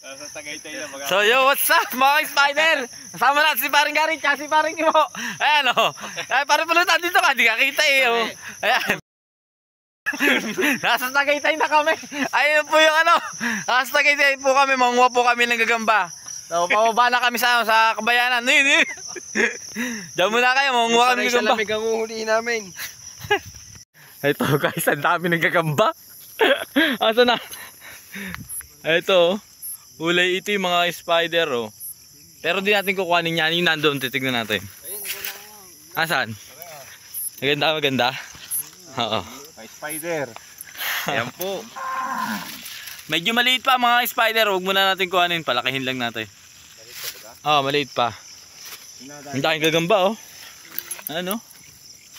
Nasa Tagaytay na mga. So yo, what's up mga spider? Kasama natin si paring Gary at si paring Imo. Ayan o. Ay, parang pulutan dito ka, di ka kita eh. Oh. Ayan. Nasa Tagaytay na kami. Ayun po yung ano. Nasa Tagaytay po kami, manguha po kami ng gagamba. So pababa na kami sa kabayanan. Diyan muna kayo, manguha kami ng gagamba. Lamig ang uhuli namin. Ito guys, ang dami ng gagamba. Asa na? Ito, kulay ito yung mga spider oh. Pero di natin kukuhanin yan, yung nandoon, titignan natin. Asan? Maganda, maganda. Oo. Spider. Ayan po. Medyo maliit pa mga spider, huwag muna natin kuhanin, palakihin lang natin. Oo, maliit pa. Ang daming gagamba oh. Ano?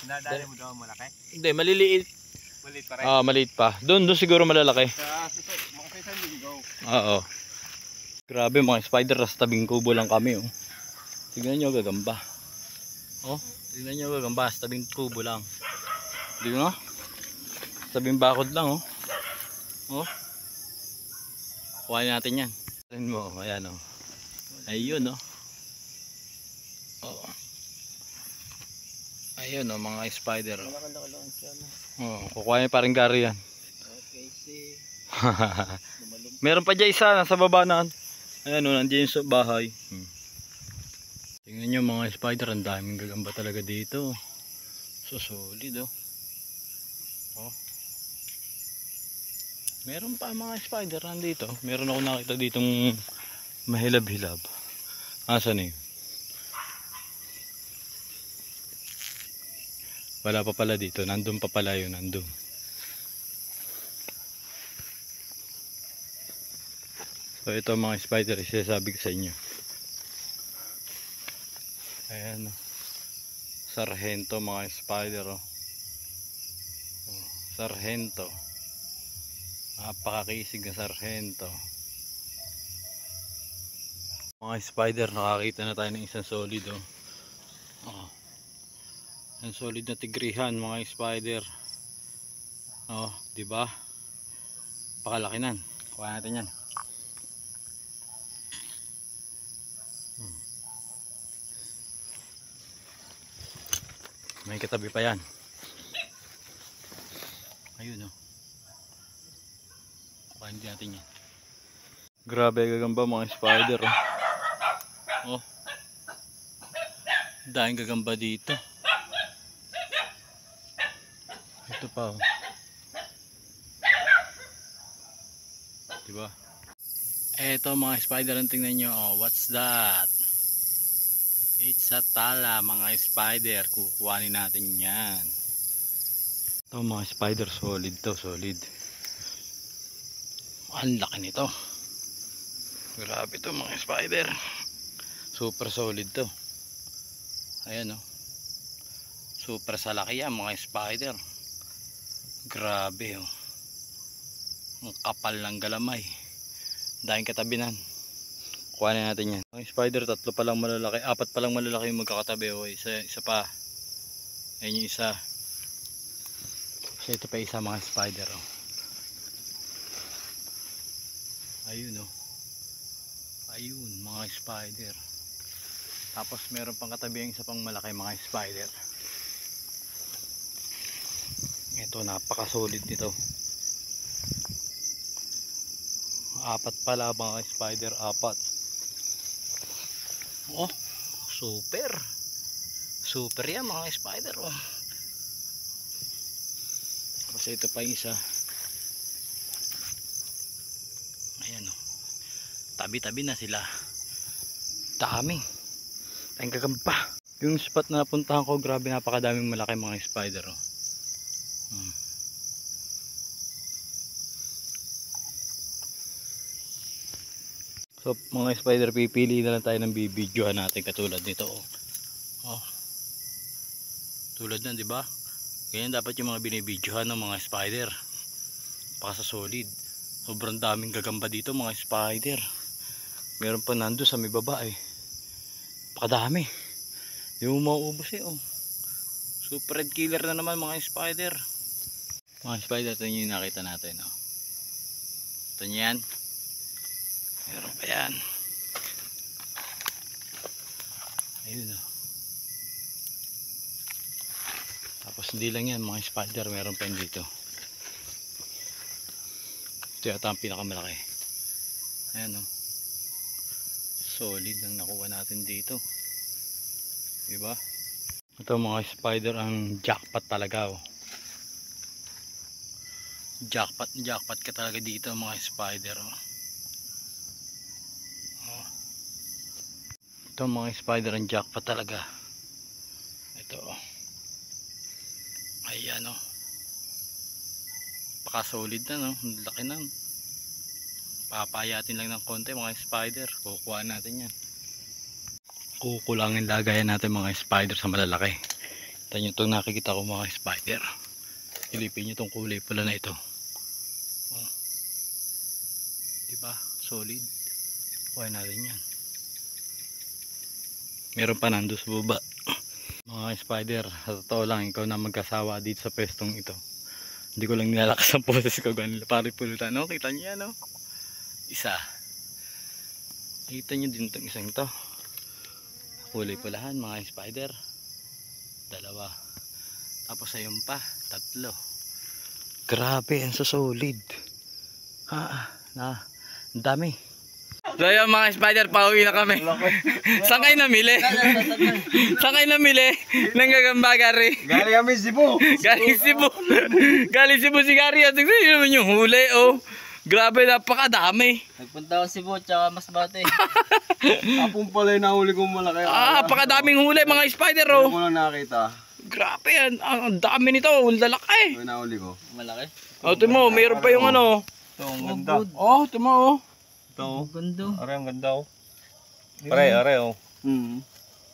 Nadali mo daw malaki? Hindi, maliliit. Maliit pa rin? Oo, maliit pa. Doon siguro malalaki. Mga isang linggo. Oo. Grabe mga spider, sa tabing kubo lang kami oh. Tignan nyo gagamba. Oh, tignan nyo gagamba, sa tabing kubo lang. Di ba? Sa tabing bakod lang oh. Oh. Kuhanin natin yan. Tignan mo, ayan oh. Ayun oh. Oh. Ayun oh, mga spider oh. Oh, kukuhanin pa rin Gary yan. Okay, see. Meron pa dyan isa, nasa baba na. Ayan o, nandiyan sa bahay. Tingnan nyo mga spider, ang daming gagamba talaga dito. So solid oh. Oh. Meron pa mga spider nandito. Meron ako nakita ditong mahilab-hilab. Asan eh? Wala pa pala dito, nandun pa pala yun, nandun. So ito mga spider, sinasabi ko sa inyo. Ayan, sarhento mga spider oh. Sarhento. Napakakisig na sarhento. Mga spider, nakakita na tayo ng isang solid oh. Oh. Ang solid na tigrihan mga spider. Oh, di ba? Pakalaki nan. Kuha natin 'yan. May katabi pa 'yan. Ayun oh. Kuha natin 'yan. Grabe gagamba mga spider oh. Oh. Dahil gagamba dito. Ito pa oh. Diba? Eto mga spider, ang tingnan nyo oh. What's that? It's a tala mga spider. Kukuhanin natin yan. Ito mga spider, solid to, solid. Ang laki nito. Grabe to mga spider. Super solid to. Ayan oh. Super sa laki yan mga spider. Grabe oh. Ang kapal ng galamay. Dahil katabinan. Kuhanin natin yan. Ang spider, tatlo pa lang malalaki. Apat pa lang malalaki yung magkakatabi oh. Isa pa. Ayun yung isa. So ito pa isa mga spider oh. Ayun oh. Ayun mga spider. Tapos meron pang katabi yung isa pang malaki mga spider. Ito, napaka-solid nito. Apat pala mga spider, apat. Oh, super. Super yan mga spider oh. Kasi ito pa yung isa. Ayan oh. Tabi-tabi na sila. Dami. Tayong gagamba. Yung spot na napuntahan ko, grabe, napakadaming malaki mga spider oh. So mga spider, pipili na lang tayo ng bibidyohan natin katulad nito oh. Oh. Tulad na, 'di ba? Ganyan dapat yung mga binibidyohan ng mga spider. Paka sa solid. Sobrang daming gagamba dito mga spider. Meron pa nando sa may baba eh. Pakadami. Yung mauubos eh oh. Super red killer na naman mga spider. Mga spider, ito yung nakita natin oh. Ito yan. Meron pa yan. Ayun o. Tapos hindi lang yan mga spider, meron pa yan dito. Ito yata ang pinakamalaki. Ayan o. Solid ang nakuha natin dito. Diba? Ito mga spider ang jackpot talaga o. Jackpot ka talaga dito mga spider o. Ito mga spider ang jackpot talaga. Ito o. Ayan o. Paka-solid na no. Laki na. Papayatin lang ng konti mga spider. Kukuha natin yan. Kukulangin lagayan natin mga spider sa malalaki. Ito nyo itong nakikita ko mga spider. Ilipin nyo itong kulay pula na ito. Oh. Diba? Solid. Kuha natin yan. Meron pa nando sa baba. Mga spider, sa totoo lang, ikaw na magkasawa dito sa pwestong ito. Hindi ko lang nilalakas ang poses ko. Pari pulutan, no? Kita nyo yan, no? Isa. Kita nyo din itong isang ito. Kulay pulahan, mga spider. Dalawa. Tapos ayun pa, tatlo. Grabe, ang solid. Ang dami. So yun mga spider, pauwi na kami. Saan kayo namili? Saan kayo namili? Nang gagamba Gary? Galing kami Cebu. Galing Cebu. Galing Cebu si Gary. Tingnan nyo naman yung huli oh. Grabe, napakadami. Nagpunta ako Cebu tsaka Masbate. Apong pala yung nahuli kong malaki. Napakadaming huli mga spider oh. Hindi ko lang nakita. Grabe yan, ang dami nito, ang lalaki. Ito yung nahuli ko. Malaki. Oh, ito mo, mayroon pa yung ano. Ito, ang ganda. Oh, ito mo oh. Ito, Ang ganda. are, ang ganda oh. Are, oh.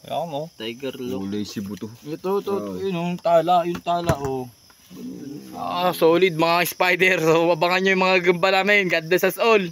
Kaya mo. Tiger look. Kulay Cebu to. Ito, yung tala oh. Solid mga spider. So, abangan nyo yung mga gamba namin. God bless us all.